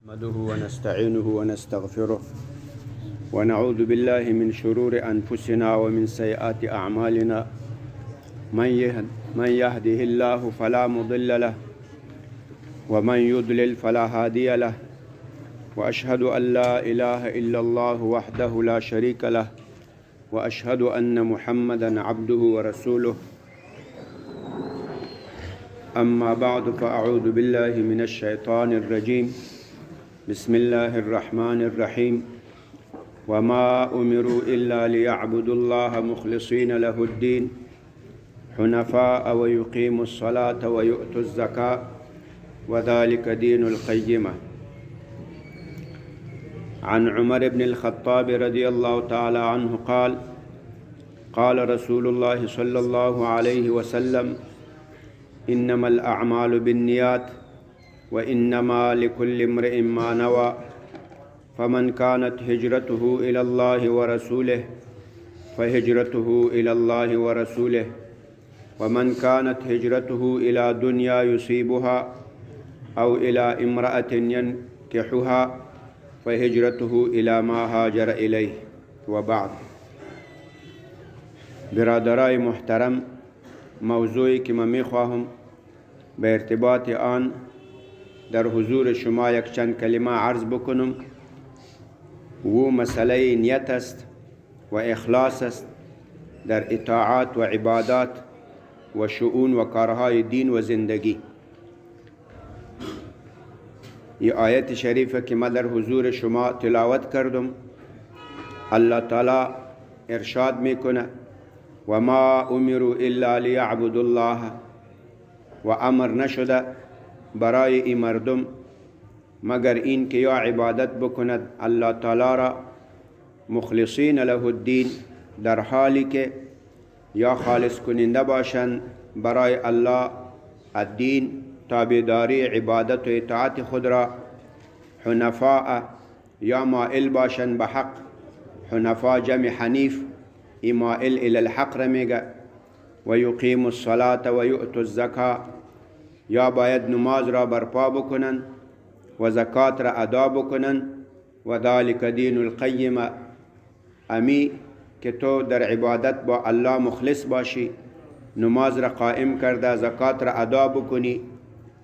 نحمده ونستعينه ونستغفره ونعوذ بالله من شرور أنفسنا ومن سيئات أعمالنا من يهده الله فلا مضل له ومن يضلل فلا هادي له وأشهد أن لا إله إلا الله وحده لا شريك له وأشهد أن محمدا عبده ورسوله أما بعد فأعوذ بالله من الشيطان الرجيم بسم الله الرحمن الرحيم وما أمروا إلا ليعبدوا الله مخلصين له الدين حنفاء ويقيموا الصلاة ويؤتوا الزكاة وذلك دين القيمة. عن عمر بن الخطاب رضي الله تعالى عنه قال قال رسول الله صلى الله عليه وسلم إنما الأعمال بالنيات وإنما لكل امرئ ما نوى فمن كانت هجرته إلى الله ورسوله فهجرته إلى الله ورسوله ومن كانت هجرته إلى دنيا يصيبها أو إلى امرأة ينكحها فهجرته إلى ما هاجر إليه. وبعد. برادرای محترم، موضوعی که من میخواهم به ارتباط آن در حضور شما یک چند کلمه عرض بکنم و مسئله نیت است و اخلاص است در اطاعات و عبادات و شؤون و کارهای دین و زندگی. این آیت شریفه که من در حضور شما تلاوت کردم، الله تعالی ارشاد میکنه و ما امروا الا لیعبدوا الله، و امر نشده برای این مردم مگر این که یا عبادت بکند الله تعالی را مخلصین له الدین، در حالی که یا خالص کننده باشند برای الله الدین، تابعداری عبادت و اطاعت خود را، حنفاء یا مائل باشند به حق. حنفاء جمع حنیف، مائل الی الحق را میگه. و یقیم الصلاة و یؤتوا الزکاة، یا باید نماز را برپا بکنن و زکات را ادا بکنن. و ذالک دین القیمه، امی که تو در عبادت با الله مخلص باشی، نماز را قائم کرده، زکات را ادا بکنی،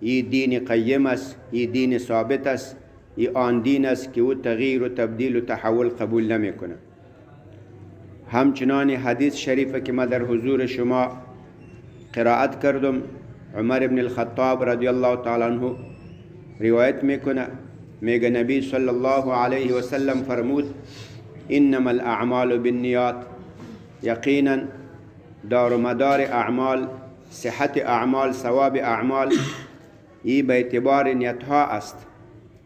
این دین قیم است، این دین ثابت است، این آن دین است که او تغییر و تبدیل و تحول قبول نمیکنه. همچنان حدیث شریفه که من در حضور شما قرائت کردم، عمر بن الخطاب رضی الله تعالی عنه روایت میکنه، میگه نبی صلی الله علیه و سلم فرمود انما الاعمال بالنیات، یقینا دار و مدار اعمال، صحت اعمال، ثواب اعمال این به اعتبار نیت ها است.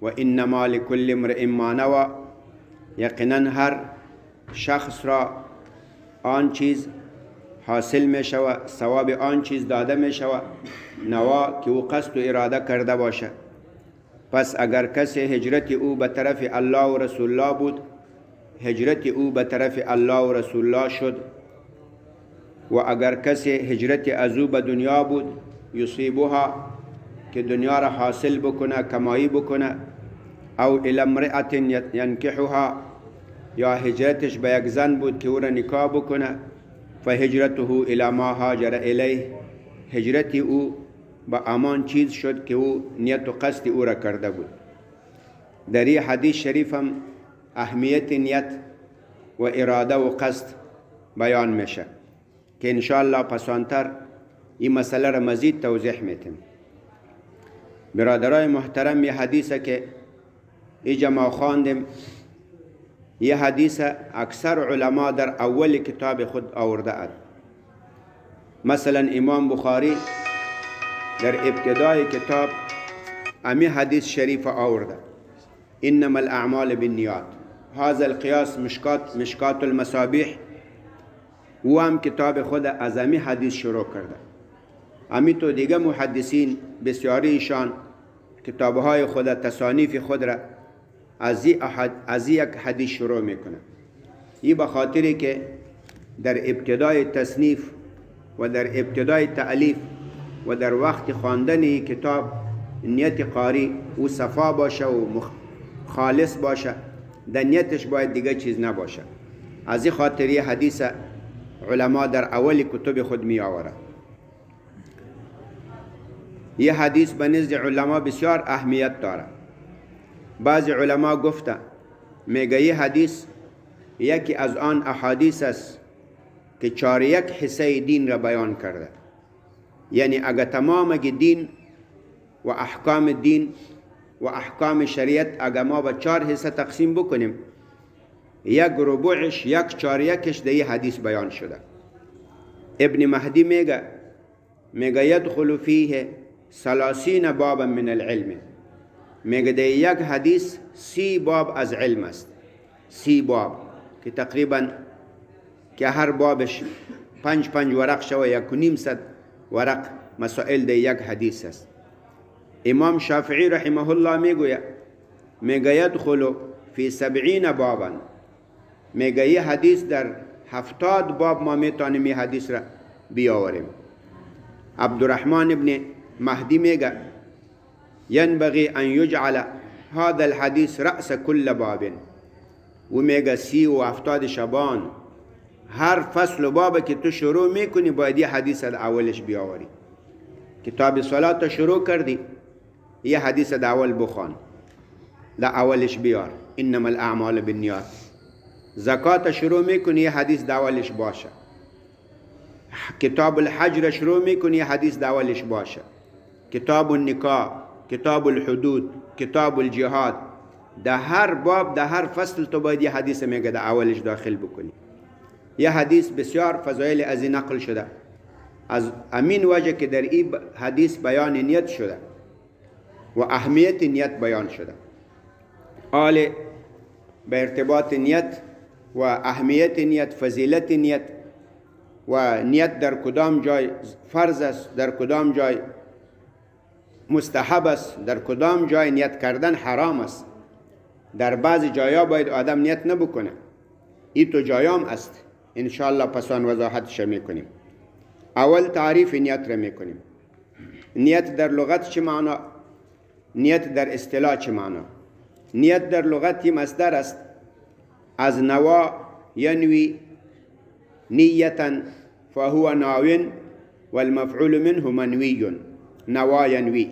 و انما لكل امرئ ما نوى، یقینا هر شخص را آن چیز حاصل می شود، ثواب آن چیز داده می شود نوا که او قصد و اراده کرده باشه. پس اگر کسی هجرت او به طرف الله و رسول الله بود، هجرت او به طرف الله و رسول الله شد. و اگر کسی هجرت از او به دنیا بود، یصیبها، که دنیا را حاصل بکنه، کمایی بکنه، او الی امرأة ینکحها، یا هجرتش به یک زن بود که او را نکاح بکنه، فهجرته الی ما هاجر الیه، هجرت او به امان چیز شد که او نیت و قصد او را کرده بود. در این حدیث شریف هم اهمیت نیت و اراده و قصد بیان میشه که انشاءالله پسانتر این مسئله را مزید توضیح میتیم. برادرای محترم، یه حدیثه که اینجا ما خواندیم، یه حدیث اکثر علما در اول کتاب خود آورده اند. مثلا امام بخاری در ابتدای کتاب امی حدیث شریف آورده، انما الاعمال بالنیات. هذا القیاس مشکات المصابیح، او هم کتاب خود از امی حدیث شروع کرده. امی تو دیگه محدثین بسیاریشان کتابهای خود، تصانیف خود را از یک حدیث شروع میکنه. این به خاطری که در ابتدای تصنیف و در ابتدای تألیف و در وقت خواندن کتاب نیت قاری او صفا باشه و خالص باشه، در نیتش باید دیگه چیز نباشه. از این خاطر یه حدیث علما در اول کتب خود می آورد. یه حدیث به نزد علما بسیار اهمیت داره. بعضی علما گفته میگه یه حدیث یکی از آن احادیث است که 4 حصه دین را بیان کرده. یعنی اگر تمام دین و احکام دین و احکام شریعت اگر ما به 4 حصه تقسیم بکنیم، 1/4 1/4 در یه حدیث بیان شده. ابن مهدی میگه یدخل فیه 30 بابا من العلم. میگه در یک حدیث 30 باب از علم است. 30 باب که تقریبا که هر بابش 5 ورق شوه، 1.5 ورق مسائل در یک حدیث است. امام شافعی رحمه الله میگه یدخل فی 70 بابا. میگه یه حدیث در 70 باب ما میتونیم یه حدیث را بیاوریم. عبدالرحمن ابن مهدی میگه ینبغی ان یجعل هذا الحدیث رأس کل باب. و میگه 30 و 70 شبان هر فصل و باب که تو شروع میکنی باید یه حدیث در اولش بیاوری. کتاب صلات شروع کردی، یه حدیث در اول بخوان، در اولش بیار، انما الاعمال بالنیات. زکات شروع میکنی، یه حدیث در اولش باشه. کتاب الحج را شروع میکنی، یه حدیث در اولش باشه. کتاب النکاح، کتاب الحدود، کتاب الجهاد، در هر باب در هر فصل تو باید یه حدیث میگه در اولش داخل بکنی. یه حدیث بسیار فضایل از این نقل شده، از امین وجه که در این حدیث بیان نیت شده و اهمیت نیت بیان شده. آل به ارتباط نیت و اهمیت نیت، فضیلت نیت و نیت در کدام جای فرض است، در کدام جای مستحب است، در کدام جای نیت کردن حرام است. در بعضی جایا باید آدم نیت نبکنه. این تو جایام است، انشاءالله پسان وضاحتش میکنیم. اول تعریف نیت را میکنیم. نیت در لغت چه معنا؟ نیت در اصطلاح چه معنا؟ نیت در لغت مصدر است از نوا ینوی نیتا فهو ناوین والمفعول منه منوی. نوا ینوی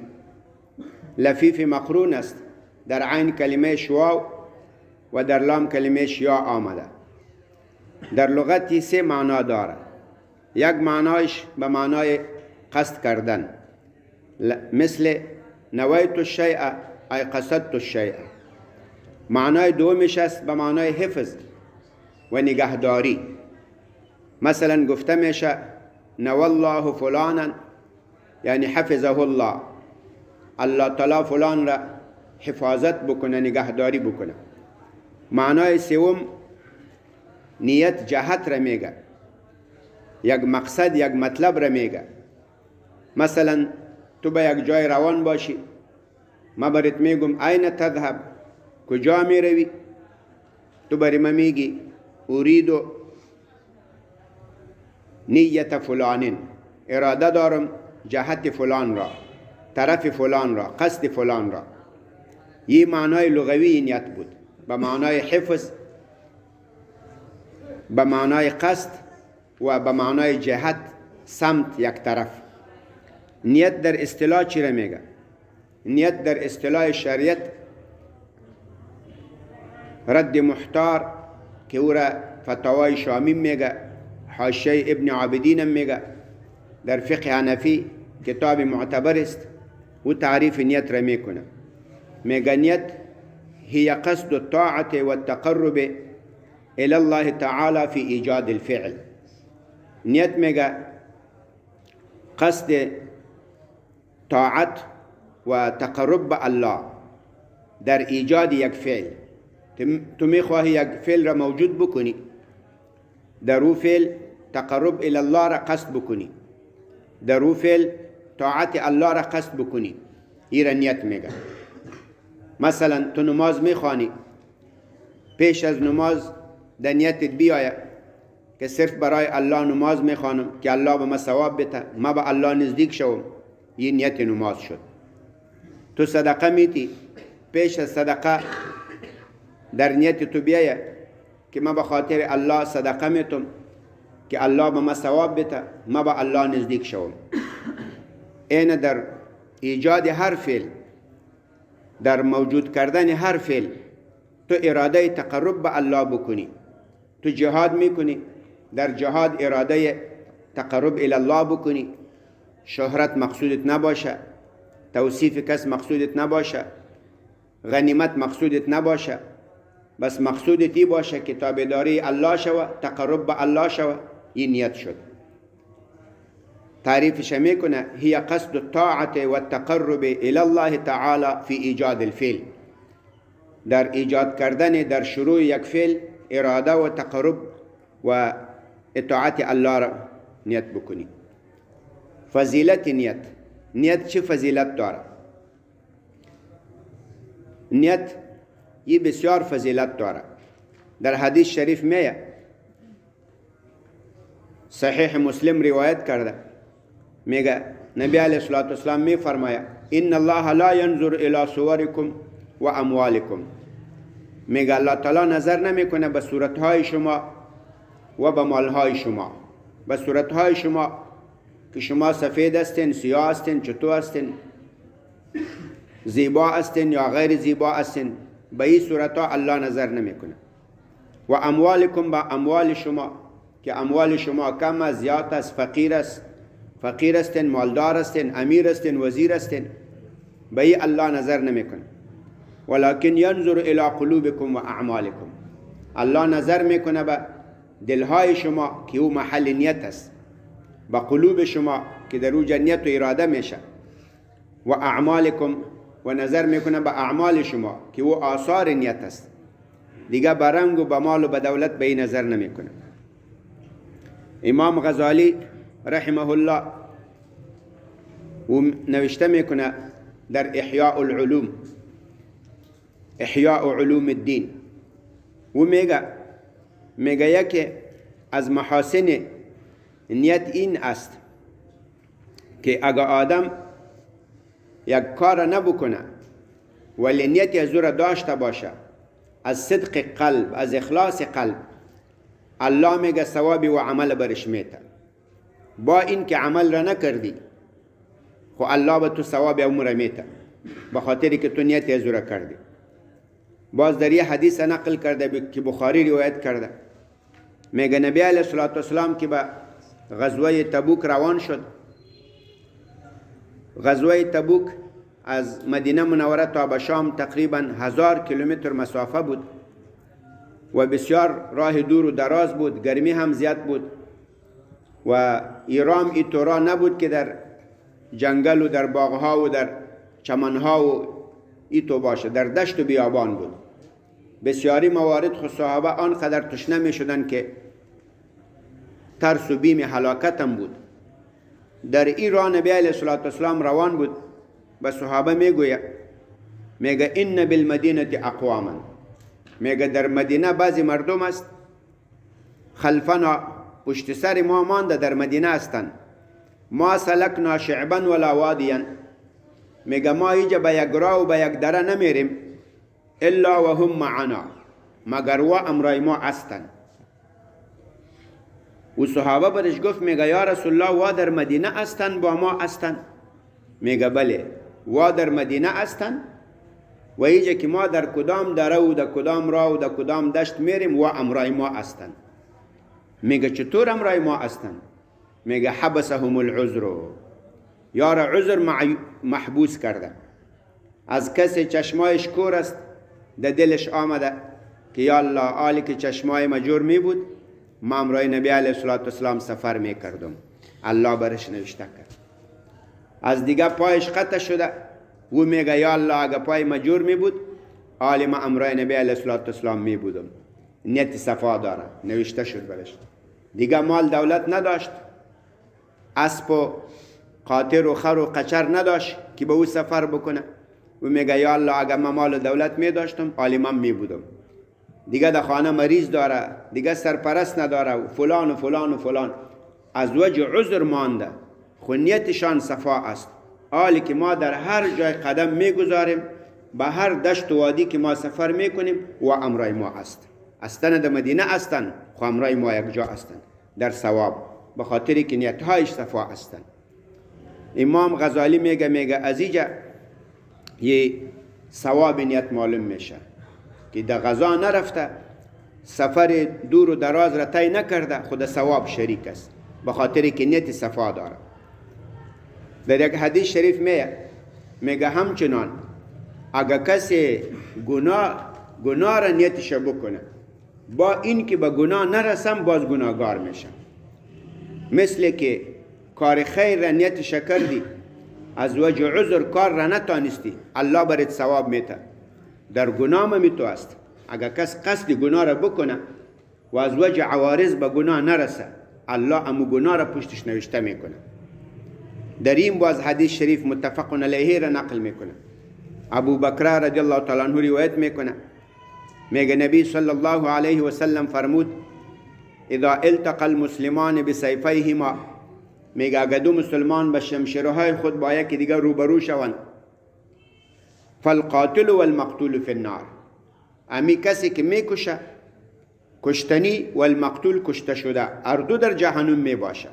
لفیف مقرون است، در عین کلمه شواو و در لام کلمه یا آمده. در لغت 3 معنا داره. یک معنایش به معنای قصد کردن، مثل نویت الشیء ای قصدت الشیء. معنای دومش است به معنای حفظ و نگهداری. مثلا گفته میشه نوى الله فلانا، یعنی حفظه الله، الله تعالی فلان را حفاظت بکنه، نگهداری بکنه. معنای سوم نیت جهت را میگه، یک مقصد یک مطلب را میگه. مثلا تو به یک جای روان باشی، ما برات میگم این تذهب، کجا میروی؟ تو بری ما میگی اریدو نیت فلانین، اراده دارم جهت فلان را، طرف فلان را، قصد فلان را. یه معنای لغوی نیت بود، به معنای حفظ، به معنای قصد و به معنای جهت، سمت، یک طرف. نیت در اصطلاح چی را میگه؟ نیت در اصطلاح شریعت رد محتار که او را فتاوای شامی میگه، حاشیه ابن عابدین میگه، در فقه حنفی کتاب معتبر است، و تعریف نیت را میکنه. میگه نیت هي قصد الطاعة والتقرب الى الله تعالى في ایجاد الفعل. نیت میگه قصد طاعت و تقرب به الله در ایجاد یک فعل. تو میخواهی یک فعل را موجود بکنی، در او فعل تقرب الى الله را قصد بکنی، در او فعل طاعت الله را قصد بکنی، این را نیت میگه. مثلا تو نماز میخوانی، پیش از نماز در نیتت بیاید که صرف برای الله نماز میخوانم که الله به من ثواب بده، ما به الله نزدیک شوم، این نیت نماز شد. تو صدقه میتی، پیش از صدقه در نیت تو بیایه که ما به خاطر الله صدقه میتم که الله به ما ثواب بده، ما به الله نزدیک شوم. این در ایجاد هر فعل، در موجود کردن هر فعل تو اراده تقرب به الله بکنی. تو جهاد میکنی، در جهاد اراده تقرب الی الله بکنی. شهرت مقصودت نباشه، توصیف کس مقصودت نباشه، غنیمت مقصودت نباشه، بس مقصودت ای باشه که تابعداری الله شوه، تقرب به الله شوه. این نیت شد. تعریفش میکنه هی قصد الطاعت و التقرب الی الله تعالی فی ایجاد الفعل. در ایجاد کردن، در شروع یک فعل اراده و تقرب و اطاعت الله را نیت بکنی. فضیلت نیت. نیت چه فضیلت داره؟ نیت یه بسیار فضیلت داره. در حدیث شریف میه، صحیح مسلم روایت کرده، میگه نبی علیه الصلاة والسلام می فرماید ان الله لا ينظر الى صوركم و اموالكم. میگه الله تعالی نظر نمیکنه به صورتهای شما و به مالهای شما. به صورتهای شما که شما سفید هستین، سیاه هستین، چطور هستین، زیبا هستین یا غیر زیبا هستین، به این صورتها الله نظر نمیکنه. و اموالکم، با اموال شما که اموال شما کم است، زیاد است، فقیر هستین، مالدار هستین، امیر هستین، وزیر هستین، به این الله نظر نمیکنه. ولکن ینظر الی قلوبکم و اعمالکم. الله نظر میکنه به دلهای شما که او محل نیت است، به قلوب شما که در اوجا نیت و اراده میشه، و اعمالکم، و نظر میکنه به اعمال شما که او آثار نیت است. دیگه به رنگ و به مال و به دولت به این نظر نمیکنه. امام غزالی رحمه الله و نوشته میکنه در احیاء العلوم، احیاء علوم الدین، و میگه یکی از محاسن نیت این است که اگه آدم یک کار نبکنه ولی نیت از او را داشته باشه، از صدق قلب، از اخلاص قلب، الله میگه ثوابی و عمل برش میته. با این که عمل را نکردی خو الله به تو ثواب عمر میته، به خاطری که تو نیت از او را کردی. باز در یه حدیث نقل کرده که بخاری روایت کرده، میگه نبی علیه الصلاة والسلام که به غزوه تبوک روان شد. غزوه تبوک از مدینه منوره تا به شام تقریبا 1000 کیلومتر مسافه بود و بسیار راه دور و دراز بود، گرمی هم زیاد بود و ایرام ای طورا نبود که در جنگل و در باغها و در چمنها و ای تو باشه، در دشت و بیابان بود. بسیاری موارد خود صحابه آنقدر تشنه می شدن که ترس و بیم هلاکت هم بود. در این راه نبی علیه الصلاة والسلام روان بود، به صحابه میگه ان بالمدینه اقواما، میگه در مدینه بعضی مردم است خلفنا، پشت سر ما مانده در مدینه هستند، ما سلکنا شعبا ولا وادیا، میگه ما اینجا به یک راه و به یک دره نمیریم الا و هم معنا، مگر و امرای ما هستند. و صحابه برش گفت میگه یا رسول الله و در مدینه هستند با ما هستند؟ میگه بله و در مدینه هستند و اینجا که ما در کدام دره و در کدام راه و در کدام دشت میریم و امرای ما هستند. میگه چطور امرای ما هستند؟ میگه حبسهم العذر، یار عذر محبوس کرده. از کسی چشمایش کور است در دلش آمده که یا الله آلی که چشمای مجور می بود ما امرای نبی علیه الصلاة والسلام سفر می کردم، الله برش نوشته کرد. از دیگه پایش قطع شده و میگه یا الله اگه پای مجور می بود آلی ما امرای نبی علیه الصلاة والسلام می بودم. نیت صفا داره، نوشته شد برش. دیگه مال دولت نداشت، اسب و قاطر و خر و قچر نداشت که به او سفر بکنه و میگه یا الله اگه من مال دولت می داشتم آلی من می بودم. دیگه در خانه مریض داره، دیگه سرپرست نداره و فلان و فلان و فلان، از وجه عذر مانده، خو نیتشان صفا است. حالی که ما در هر جای قدم میگذاریم به هر دشت و وادی که ما سفر میکنیم و امرای ما است. استن در مدینه هستند خو امرای ما یک جا هستند در ثواب، به خاطری که نیتهایش صفا هستند. امام غزالی میگه از اینجا یه ثواب نیت معلوم میشه که در غزا نرفته، سفر دور و دراز را طی نکرده، خود ثواب شریک است به خاطری که نیت صفا داره. در یک حدیث شریف میگه همچنان اگر کسی گناه را نیتش بکنه، با این که به گناه نرسم باز گناهگار میشم. مثل که کار خیر را نیتش کردی، از وجه عذر کار را نتانستی، الله برات ثواب میده. در گناه هم تو است. اگر کس قصد گناه را بکنه و از وجه عوارض به گناه نرسه، الله امو گناه را پشتش نوشته میکنه. در این باز حدیث شریف متفق علیه را نقل میکنه. ابو بکر رضی الله تعالی عنه روایت میکنه، میگه نبی صلی الله علیه و سلم فرمود اذا التقى المسلمان بسیفیهما، میگه اگر دو مسلمان به شمشیرهای خود با یکی دیگر روبرو شوند، فالقاتل والمقتول فی النار، امی کسی که میکشه کشتنی و المقتول کشته شده هر دو در جهنم میباشه.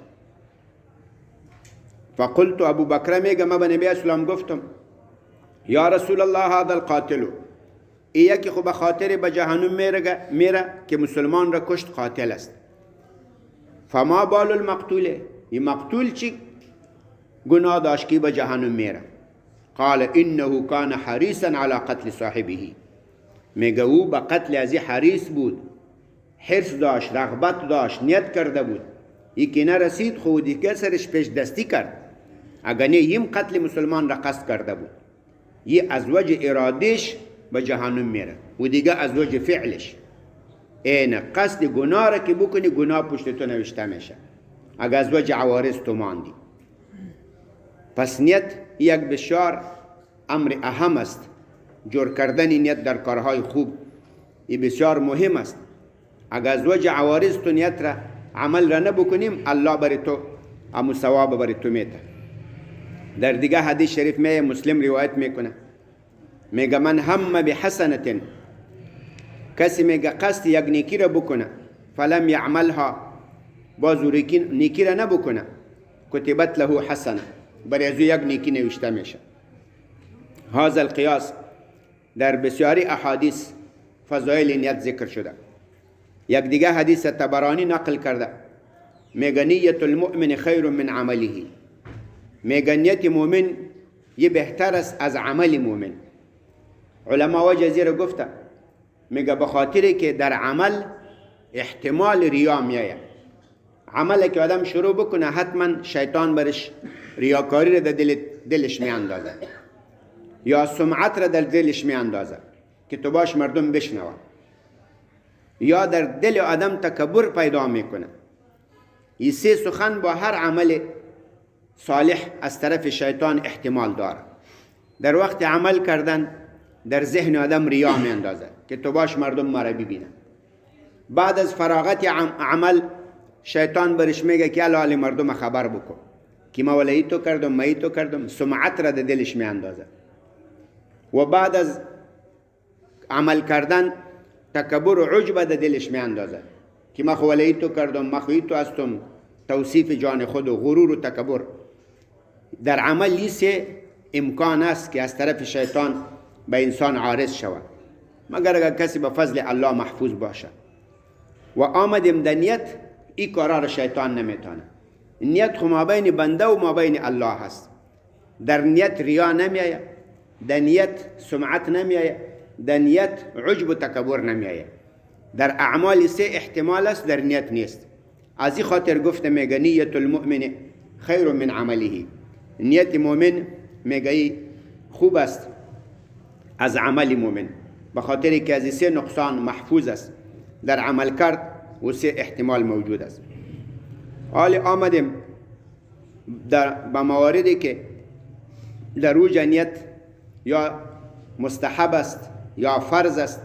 فقلت ابو بکر میگه ما به نبی اسلام گفتم یا رسول الله هذا القاتل، ای یکی خو به خاطر به جهنم میره که مسلمان را کشت قاتل است. فما بال المقتول، این مقتول چی گناه داشت که به جهنم میره؟ قال انه کان حریصا علی قتل صاحبه، میگه او به قتل ازی حریص بود، حرص داشت، رغبت داشت، نیت کرده بود. یکی نرسید خود دیگه سرش پیش دستی کرد، اگر نه یم قتل مسلمان را قصد کرده بود. یه از وجه ارادش به جهنم میره و دیگه از وجه فعلش. این قصد گناه را که بکنی گناه پشت تو نوشته میشه اگر از وجه عوارض تو ماندی. پس نیت یک بسیار امر اهم است. جور کردن نیت در کارهای خوب این بسیار مهم است. اگر از وجه عوارض تو نیت را عمل را نبکنیم، الله بر تو امو ثواب بر تو میده. در دیگه حدیث شریف مسلم روایت میکنه، میگه من هم بحسنة، کسی میگه قصد یک نیکی را بکنه فلم یعملها، بازو نیکی را نبکنه، کتبت له حسنه، برای از یک نیکی نوشته میشه. هذا القیاس در بسیاری احادیث فضایل نیت ذکر شده. یک دیگه حدیث طبرانی نقل کرده، میگه نیت المؤمن خیر من عمله، میگه نیت مؤمن یه بهتر است از عمل مؤمن. علما وجه زیر گفته، میگه بخاطری که در عمل احتمال ریا میایه. عمل که آدم شروع بکنه حتما شیطان برش ریاکاری را در دلش میاندازه یا سمعت را در دلش میاندازه که تو باش مردم بشنوه، یا در دل آدم تکبر پیدا میکنه. این سه سخن با هر عمل صالح از طرف شیطان احتمال داره. در وقت عمل کردن در ذهن آدم ریا میاندازه که تو باش مردم ما را ببینن. بعد از فراغت عمل شیطان برش میگه که الان مردم خبر بکن که ما ولی تو کردم ما تو کردم، سمعت را در دلش میاندازه. و بعد از عمل کردن تکبر و عجب در دلش میاندازه که ما خو ولی تو کردم، ما خو تو هستم، توصیف جان خود و غرور و تکبر. در عمل سه امکان است که از طرف شیطان به انسان عارض شود، مگر اگر کسی به فضل الله محفوظ باشه. و آمدیم در نیت، این کارا را شیطان نمیتونه. نیت خو ما بین بنده و ما بین الله هست. در نیت ریا نمیایه، در نیت سمعت نمیایه، در نیت عجب و تکبر نمیایه. در اعمال سه احتمال است، در نیت نیست. از این خاطر گفته میگه نیت المؤمن خیر من عمله، نیت مؤمن میگه خوب است از عمل مؤمن، به خاطر که از سه نقصان محفوظ است. در عمل کرد و سه احتمال موجود است. حال آمدیم به مواردی که در او نیت یا مستحب است یا فرض است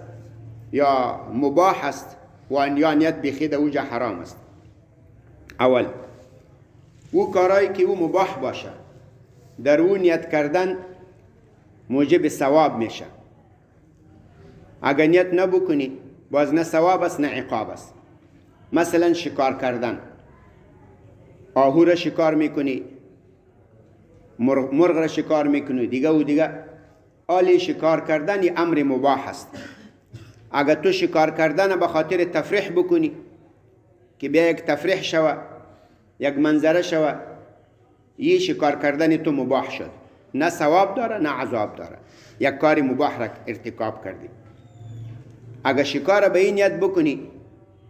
یا مباح است و یا نیت بخید اوجا حرام است. اول او کارایی که او مباح باشه در او نیت کردن موجب ثواب میشه، اگر نیت نبکنی باز نه ثواب است نه عقاب است. مثلا شکار کردن، آهو را شکار میکنی، مرغ را شکار میکنی، دیگه و دیگه. آلی شکار کردن یه امر مباح است. اگر تو شکار کردن به خاطر تفریح بکنی که بیا یک تفریح شوه، یک منظره شوه، یه شکار کردن تو مباح شد، نه ثواب داره نه عذاب داره، یک کار مباح را ارتکاب کردی. اگر شکار به این نیت بکنی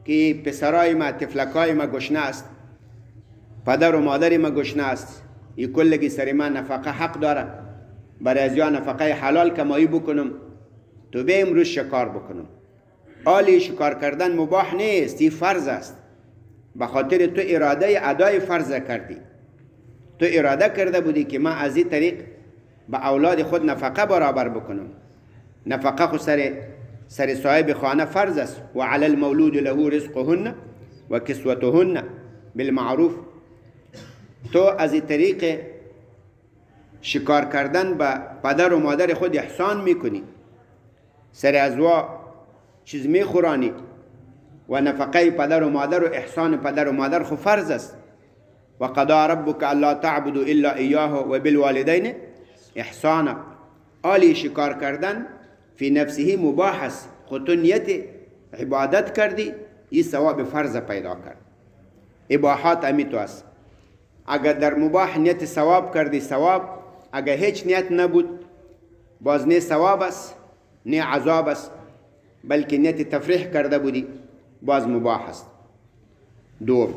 که پسرای ما، طفلکای ما گشنه است، پدر و مادر ما گشنه است، این کلگی سر ما نفقه حق داره، برای از یا نفقه حلال کمایی بکنم تو به امروز شکار بکنم. آلی شکار کردن مباح نیست، این فرض است. به خاطر تو اراده ادای فرض کردی، تو اراده کرده بودی که من از این طریق به اولاد خود نفقه برابر بکنم. نفقه خود سر صاحب خانه فرض است. و علی المولود له رزقهن و کسوتهن بالمعروف. تو از این طریق شکار کردن به پدر و مادر خود احسان میکنی، سر ازوا چیز میخورانی و نفقه پدر و مادر و احسان پدر و مادر خود فرض است. و قضا ربک الا تعبدوا الا ایاه و بالوالدین احسانا. آلی شکار کردن فی نفسه مباح است، خود تو نیت عبادت کردی، این ثواب فرض پیدا کرد. اباحات امی تو است. اگر در مباح نیت ثواب کردی ثواب، اگر هیچ نیت نبود باز نه ثواب است نه عذاب است، بلکه نیت تفریح کرده بودی باز مباح است. دوم،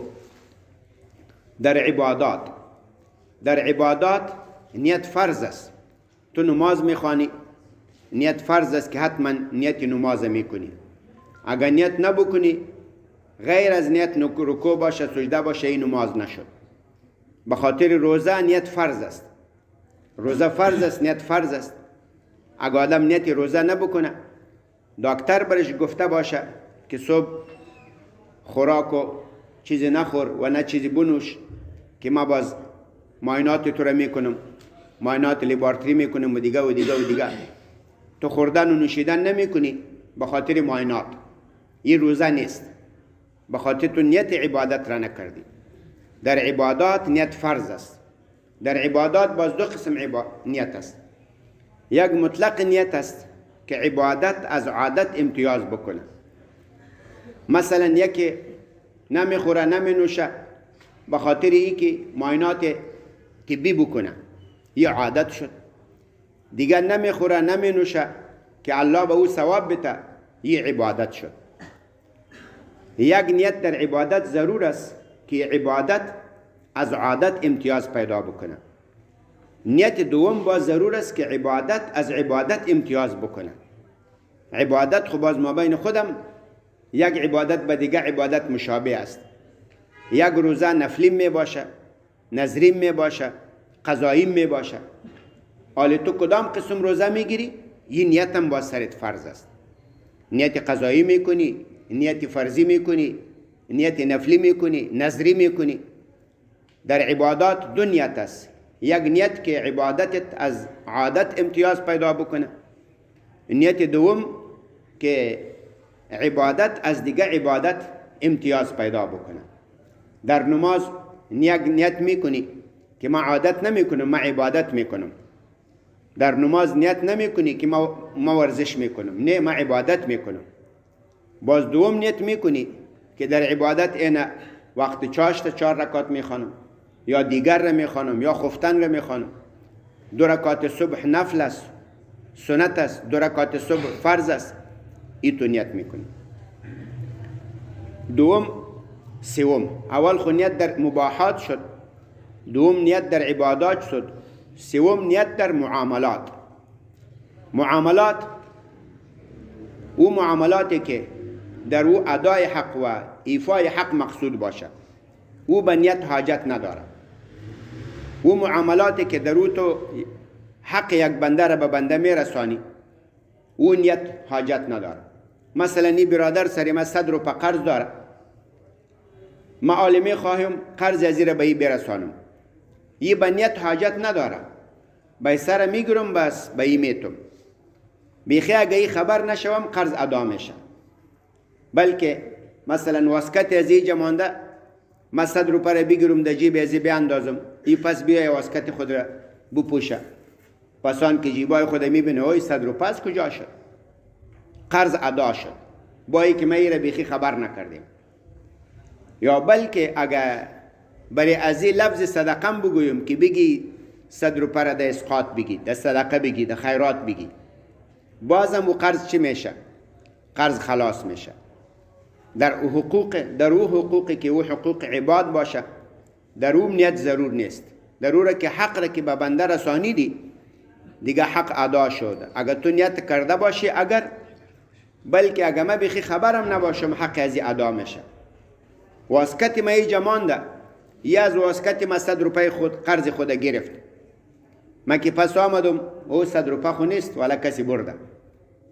در عبادات نیت فرض است. تو نماز میخوانی، نیت فرض است که حتما نیت نماز میکنی. اگر نیت نبکنی، غیر از نیت رکوع باشه سجده باشه، این نماز نشد. به خاطر روزه نیت فرض است. روزه فرض است، نیت فرض است. اگر آدم نیت روزه نبکنه، دکتر برش گفته باشه که صبح خوراک و چیزی نخور و نه چیزی بنوش، که ما باز معاینات تو را میکنم، معاینات لابراتوری میکنم و دیگه و دیگه و دیگه، تو خوردن و نوشیدن نمیکنی به خاطر معاینات، این روزه نیست. به خاطر تو نیت عبادت را نکردی. در عبادات نیت فرض است. در عبادات باز دو قسم نیت است. یک مطلق نیت است که عبادت از عادت امتیاز بکنه. مثلا یکی نمیخوره نمینوشه به خاطر ای که معاینات طبی بکنه، یه عادت شد. دیگر نمیخوره نمینوشه که الله به او ثواب بده، یه عبادت شد. یک نیت در عبادت ضرور است که عبادت از عادت امتیاز پیدا بکنه. نیت دوم باز ضرور است که عبادت از عبادت امتیاز بکنه. عبادت خب باز ما بین خودم یک عبادت به دیگه عبادت مشابه است. یک روزه نفلی می باشه، نظری می باشه، قضایی می باشه. حالا تو کدام قسم روزه میگیری؟ این نیت هم با سرت فرض است. نیت قضایی میکنی، نیت فرضی میکنی، نیت نفلی میکنی، نظری میکنی. در عبادات دو نیت است. یک نیت که عبادتت از عادت امتیاز پیدا بکنه، نیت دوم که عبادت از دیگه عبادت امتیاز پیدا بکنه. در نماز نیت میکنی که ما عادت نمیکنم، ما عبادت میکنم. در نماز نیت نمیکنی که ما ورزش میکنم، نه ما عبادت میکنم. باز دوم نیت میکنی که در عبادت اینا وقت چاشت 4 رکعت میخوانم، یا دیگر را میخوانم، یا خفتن را میخوانم. 2 رکعت صبح نفل است، سنت است. 2 رکعت صبح فرض است. این تو نیت میکنی. دوم سوم، اول خو نیت در مباحات شد، دوم نیت در عبادات شد، سوم نیت در معاملات. او معاملاتی که در او ادای حق و ایفای حق مقصود باشه، او به نیت حاجت نداره. او معاملاتی که در او تو حق یک بنده را به بنده میرسانی، او نیت حاجت نداره. مثلا این برادر سر ما 100 روپیه قرض داره، ما عالمی خواهیم قرض از را به این برسانم، این به نیت حاجت نداره، به سر میگیرم بس به این میتم. بیخی اگه ای خبر نشوم قرض ادا میشه. بلکه مثلا واسکت از اینجا مانده، من 100 روپیه را بگیرم در جیب از بیاندازم، ای پس بیای واسکت خود را بپوشه. پس آن که جیبای خود میبینه اوی 100 روپیه از کجا شد؟ قرض ادا شد، با ای که ما ای را بیخی خبر نکردیم. یا بلکه اگه برای از این لفظ صدقه بگویم که بگی 100 روپیه را در اسقاط بگی، در صدقه بگی، در خیرات بگی، بازم او قرض چی میشه؟ قرض خلاص میشه. در او حقوقی که او حقوق عباد باشه، در او نیت ضرور نیست. ضروره که حق را که به بنده رسانیدی دیگه حق ادا شده. اگر تو نیت کرده باشی، بلکه اگر من بخی خبرم نباشم حق از ادا میشه. واسکت ما ای جمانده، یا از واسکت ما 100 روپیه قرض خود گرفت، من که پس آمدم او 100 روپیه خو نیست ولی کسی برده،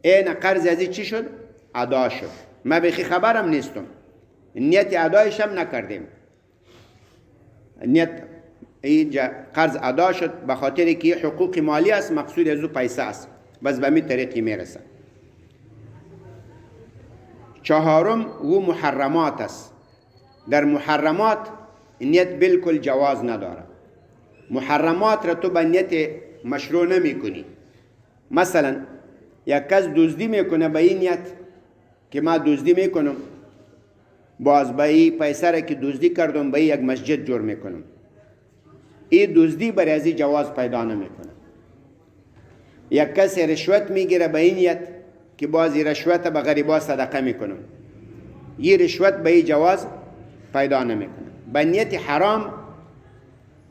این قرض ازی چی شد؟ ادا شد. من بخی خبرم نیستم، نیت ادایشم نکردیم، نیت اینجا قرض ادا شد به خاطر که حقوق مالی است، مقصود از او پیسه است، بس به می طریقی میرسه. چهارم و محرمات است. در محرمات نیت بالکل جواز نداره. محرمات را تو به نیت مشروع نمی کنی. مثلا یک کس دزدی میکنه به این نیت که ما دزدی میکنم، باز به این پیسه را که دزدی کردم به یک مسجد جور میکنم، این دزدی برای ازی جواز پیدا نمیکنه. یک کس رشوت میگیره به این نیت که باز رشوت به غریبا صدقه میکنم، یه رشوت به این جواز پیدا نمیکنه. به نیت حرام،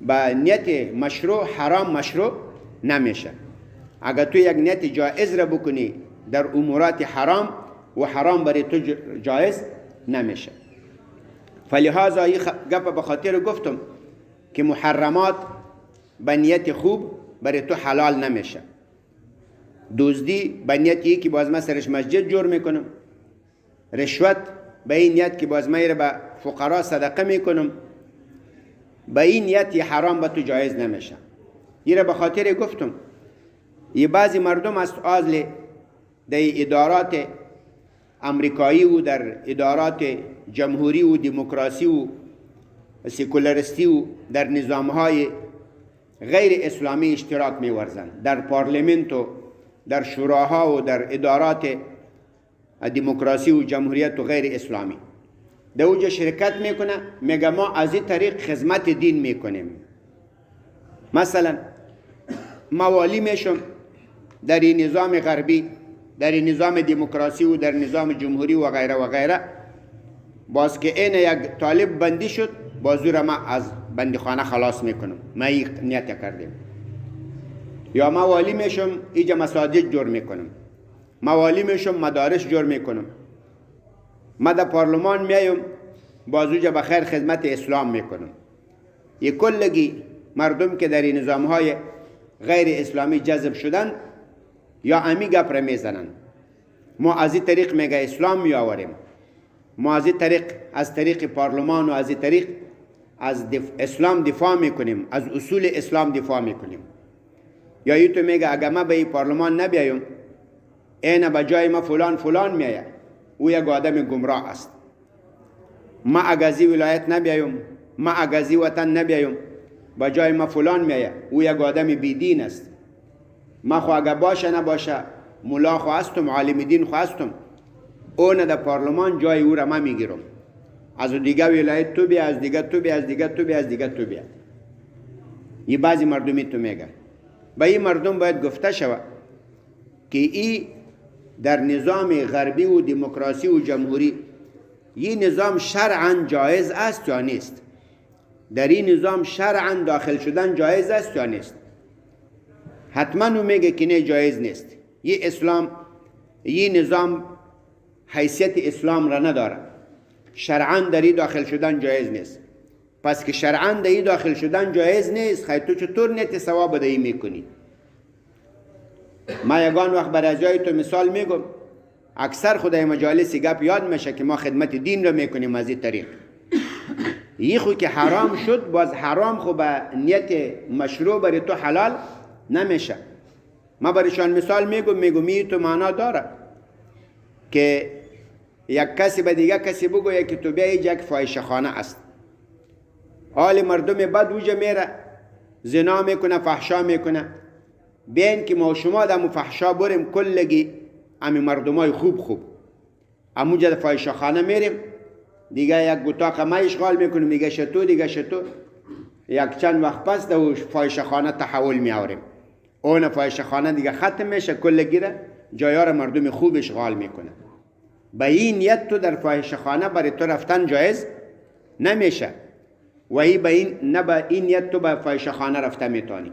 به نیت مشروع حرام مشروع نمیشه. اگر تو یک نیت جایز را بکنی در امورات حرام، و حرام برای تو جایز نمیشه. فلهذا این گپ به خاطر گفتم که محرمات به نیت خوب برای تو حلال نمیشه. دزدی به نیتی که باز من سرش مسجد جور میکنم، رشوت به این نیت که باز من به فقرا صدقه میکنم، به این نیت حرام به تو جایز نمیشه. این به خاطر گفتم یه بعضی مردم از اصل در ادارات امریکایی و در ادارات جمهوری و دموکراسی و سکولریستی و در نظامهای غیر اسلامی اشتراک می‌ورزند، در پارلمنت و در شوراها و در ادارات دموکراسی و جمهوریت و غیر اسلامی در اونجا شرکت میکنه، میگه ما از این طریق خدمت دین میکنیم. مثلا موالی میشم در این نظام غربی، در این نظام دموکراسی و در نظام جمهوری و غیره و غیره، باز که این یک طالب بندی شد، بازو ما از بندیخانه خلاص میکنم، ما این نیت کردیم. یا موالی میشم اینجا مساجد جور میکنم، موالی میشم مدارس جور میکنم، ما در پارلمان میایم بازوجا بخیر خدمت اسلام میکنم. یک کلگی مردم که در این نظامهای غیر اسلامی جذب شدن یا امی گپ را میزنن، ما از این طریق میگه اسلام میآوریم، ما از این طریق از طریق پارلمان و از این طریق از اسلام دفاع میکنیم، از اصول اسلام دفاع میکنیم. یا این تو میگه اگر ما به این پارلمان نبیایم، این به جای ما فلان میآید، او یک آدم گمراه است. ما اگازی ولایت نبیایم، ما اگازی وطن نبیایم، به جای ما فلان میآید، او یک آدم بیدین است. ما خو اگر باشه نباشه ملا خو هستم، عالم دین خو هستم، اون در پارلمان جای او را ما میگیرم، از دیگه ولایت تو بیا، از دیگه تو بیا، از دیگه تو بیا، از دیگه تو بیا. یه بعضی مردمی تو میگه. به این مردم باید گفته شود که این در نظام غربی و دموکراسی و جمهوری یه نظام شرعاً جایز است یا نیست؟ در این نظام شرعاً داخل شدن جایز است یا نیست؟ حتما او میگه که نه جایز نیست. یه نظام حیثیت اسلام را نداره، شرعاً در این داخل شدن جایز نیست. پس که شرعاً در این داخل شدن جایز نیست، خیلی تو چطور نیت ثواب دهی میکنی؟ ما یگان وقت برای جای تو مثال میگم، اکثر خدای مجالسی گپ یاد میشه که ما خدمت دین رو میکنیم از این طریق. یه خو که حرام شد، باز حرام خو به نیت مشروع برای تو حلال نمیشه. ما برایشان مثال میگم تو معنا داره که یک کسی به دیگه کسی بگویه که تو بیا اینجا یک فاحشه خانه است، حال مردم بد اوجه میره زنا میکنه فحشا میکنه، بین که ما شما در فحشا بریم کلگی امی مردمای خوب اموجه در فاحشه خانه میریم دیگه یک گوتاق ما اشغال میکنیم دیگه شتو یک چند وقت پس در فاحشه خانه تحول میآوریم، اون فاحشه خانه دیگه ختم میشه کلگی را جایار مردم خوب اشغال میکنه. به این نیت تو در فاحشه خانه برای تو رفتن جایز نمیشه و نه به این نیت تو به فاحشه خانه رفته میتونی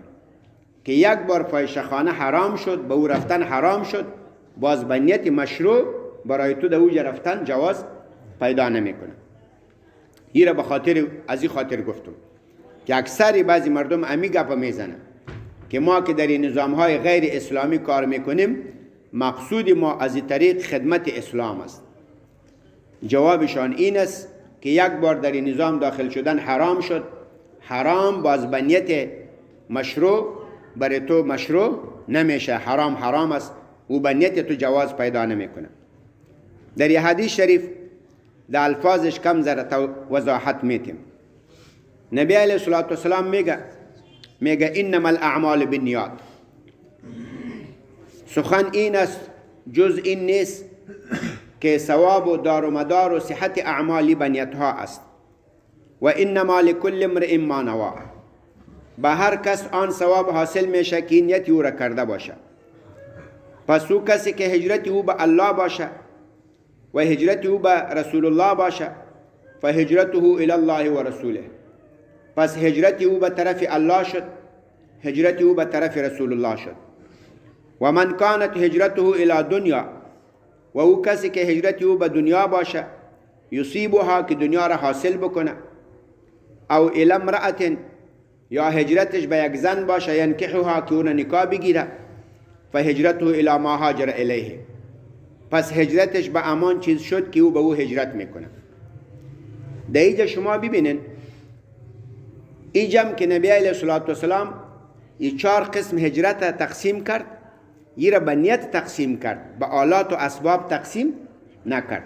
که یک بار فاحشه خانه حرام شد به او رفتن حرام شد، باز به نیت مشروع برای تو در اوج رفتن جواز پیدا نمیکنه. این را به خاطر از این خاطر گفتم که اکثر بعضی مردم امی گپ میزنن که ما که در این نظام‌های غیر اسلامی کار میکنیم مقصود ما از این طریق خدمت اسلام است. جوابشان این است که یک بار در این نظام داخل شدن حرام شد، حرام باز به نیت مشروع برای تو مشروع نمیشه، حرام است و به نیت تو جواز پیدا نمیکنه. در یه حدیث شریف در الفاظش کم ذره وضاحت میتیم. نبی علیه الصلاة والسلام میگه انما الاعمال بالنیات، سخن این است جز این نیست که ثواب و دار و مدار و صحت اعمالی به نیتها است و انما لکل امرئ ما نوی، به هر کس آن ثواب حاصل میشه که نیتی او را کرده باشه. پس او کسی که هجرت او به الله باشه و هجرت او به رسول الله باشه فهجرته الی الله و رسوله، پس هجرت او به طرف الله شد، هجرت او به طرف رسول الله شد. و من کانت هجرته الی دنیا، و او کسی که هجرت او به دنیا باشه یصیبها که دنیا را حاصل بکنه، او الی امرأة یا هجرتش به یک زن باشه ینکحها که اون نکاح بگیره فهجرته الی ما هاجر الیه، پس هجرتش به امان چیز شد که او به او هجرت میکنه. در اینجا شما ببینین اینجا که نبی علیه الصلاة والسلام این 4 قسم هجرت تقسیم کرد، این را به نیت تقسیم کرد، به آلات و اسباب تقسیم نکرد.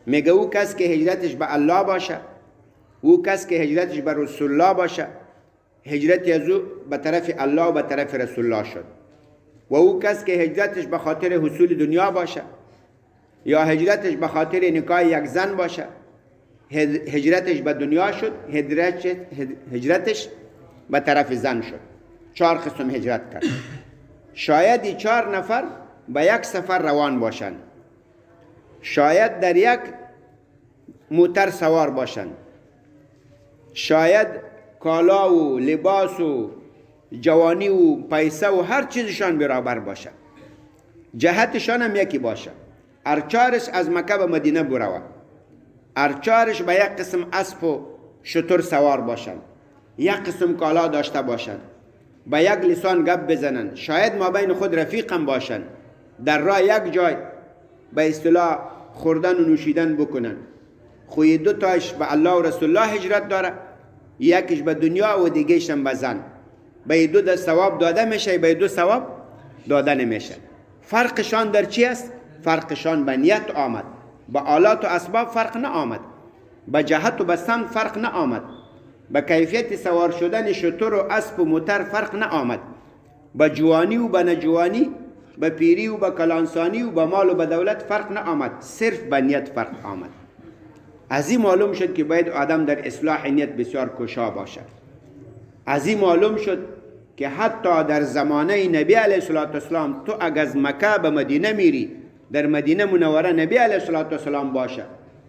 میگه او کس که هجرتش به الله باشه، او کس که هجرتش به رسول الله باشه هجرت از او به طرف الله و به طرف رسول الله شد، و او کس که هجرتش به خاطر حصول دنیا باشه یا هجرتش به خاطر نکاح یک زن باشه هجرتش به دنیا شد، هجرتش به طرف زن شد. 4 قسم هجرت کرد. شاید این 4 نفر به یک سفر روان باشند، شاید در یک موتر سوار باشند، شاید کالا و لباس و جوانی و پیسه و هر چیزشان برابر باشه، جهتشان هم یکی باشه، ارچارش از مکه به مدینه بروه، ارچارش به یک قسم اسب و شتر سوار باشند، یک قسم کالا داشته باشند، به یک لسان گپ بزنند، شاید ما بین خود رفیقم باشند، در راه یک جای به اصطلاح خوردن و نوشیدن بکنن. خوی 2 تاش به الله و رسول الله هجرت داره، یکیش به دنیا و دیگهش هم به زن. به 2 ده ثواب داده میشه، به 2 ثواب داده نمیشه. فرقشان در چی است؟ فرقشان به نیت آمد، به آلات و اسباب فرق نه آمد، به جهت و به سمت فرق نه آمد، به کیفیت سوار شدن شتر و اسب و موتر فرق نه آمد، به جوانی و به نجوانی، به پیری و به کلانسانی و به مال و به دولت فرق نه آمد، صرف به نیت فرق آمد. از این معلوم شد که باید آدم در اصلاح نیت بسیار کوشا باشد. از این معلوم شد که حتی در زمانه نبی علیه الصلاة والسلام تو اگر از مکه به مدینه میری، در مدینه منوره نبی علیه الصلاة والسلام باشه،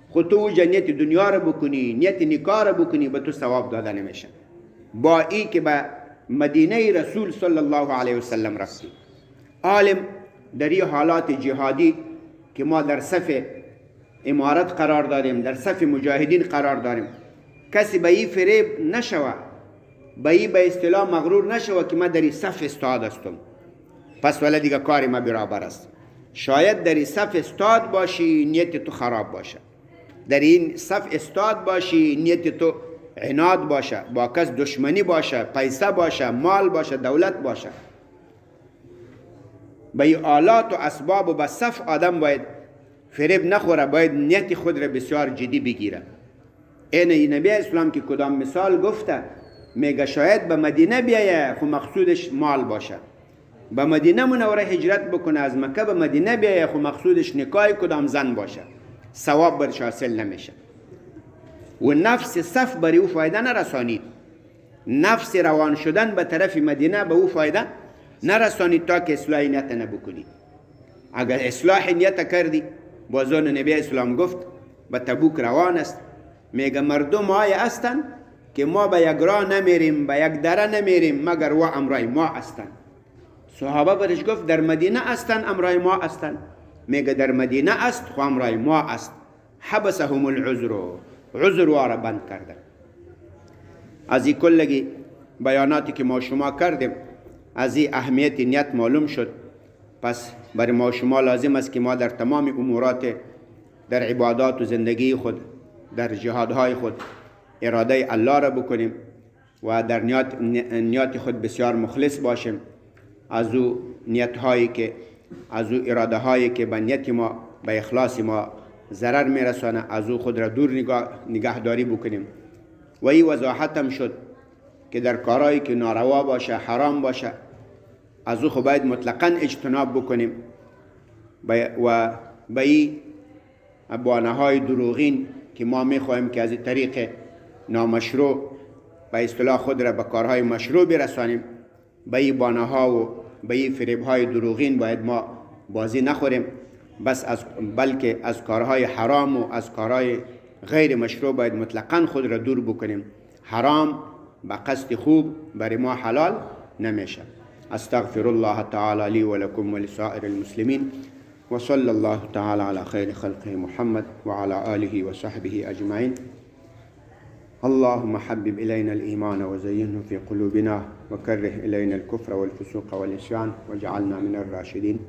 خود تو نیت دنیا رو بکنی، نیت نکاح رو بکنی، به تو ثواب داده نمیشه. با ای که به مدینه رسول صلی الله علیه وسلم رفتی. عالم در این حالات جهادی که ما در صف امارت قرار داریم، در صف مجاهدین قرار داریم، کسی به این فریب نشوه، به این به اصطلاح مغرور نشوه که ما در این صف استاد هستم پس ولی دیگه کاری ما برابر است. شاید در این صف استاد باشی نیت تو خراب باشه، در این صف استاد باشی نیت تو عناد باشه، با کس دشمنی باشه، پیسه باشه، مال باشه، دولت باشه. به آلات و اسباب و به صف آدم باید فریب نخوره، باید نیت خود را بسیار جدی بگیره. این نبی اسلام که کدام مثال گفته، میگه شاید به مدینه بیایه خو مقصودش مال باشه، به مدینه منوره هجرت بکنه، از مکه به مدینه بیایه خو مقصودش نکاح کدام زن باشه، ثواب برش حاصل نمیشه. و نفس صف بر او فایده نرسانید، نفس روان شدن به طرف مدینه به او فایده نرسانید تا که اصلاح نیت نبکنید. اگر اصلاح نیت کردی، بازان نبی اسلام گفت به تبوک روان است، میگه مردم های هستند که ما به یک راه نمیریم، به یک دره نمیریم مگر و امرای ما هستند. صحابه برش گفت در مدینه هستند امرای ما هستند، میگه در مدینه است خو امرای ما است. حبسهم العذر، عذر واره بند کرده. از این کلگی بیاناتی که ما شما کردیم، از این اهمیت نیت معلوم شد. پس برای ما شما لازم است که ما در تمام امورات، در عبادات و زندگی خود، در جهادهای خود اراده الله را بکنیم و در نیات خود بسیار مخلص باشیم. از او نیت هایی که، از او اراده هایی که به نیت ما، به اخلاص ما ضرر میرسانه، از او خود را دور نگهداری بکنیم. و این وضاحت هم شد که در کارهایی که ناروا باشه، حرام باشه، از او خود باید مطلقاً اجتناب بکنیم و به این بانه های دروغین که ما میخواهیم که از این طریق نامشروع به اصطلاح خود را به کارهای مشروع برسانیم، به این بانه ها و به این فریب های دروغین باید ما بازی نخوریم، بلکه از کارهای حرام و از کارهای غیر مشروع باید مطلقاً خود را دور بکنیم. حرام به قصد خوب برای ما حلال نمیشه. استغفر الله تعالی لی و لکم و لسائر المسلمین و صلی الله تعالی علی خیر خلقه محمد و علی آله و صحبه اجمعین. اللهم حبب إلينا الإيمان وزينه في قلوبنا وكره إلينا الكفر والفسوق والعصيان واجعلنا من الراشدين.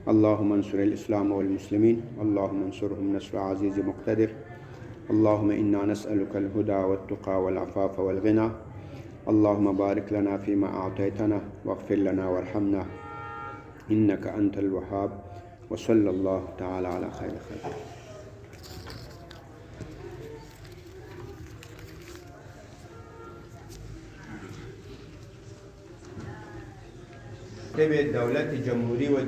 اللهم انصر الإسلام والمسلمين، اللهم انصرهم نصر عزيز مقتدر. اللهم إنا نسألك الهدى والتقى والعفاف والغنى. اللهم بارك لنا فيما أعطيتنا واغفر لنا وارحمنا إنك أنت الوهاب. وصلى الله تعالى على خير خلقه. دولت جمهوری و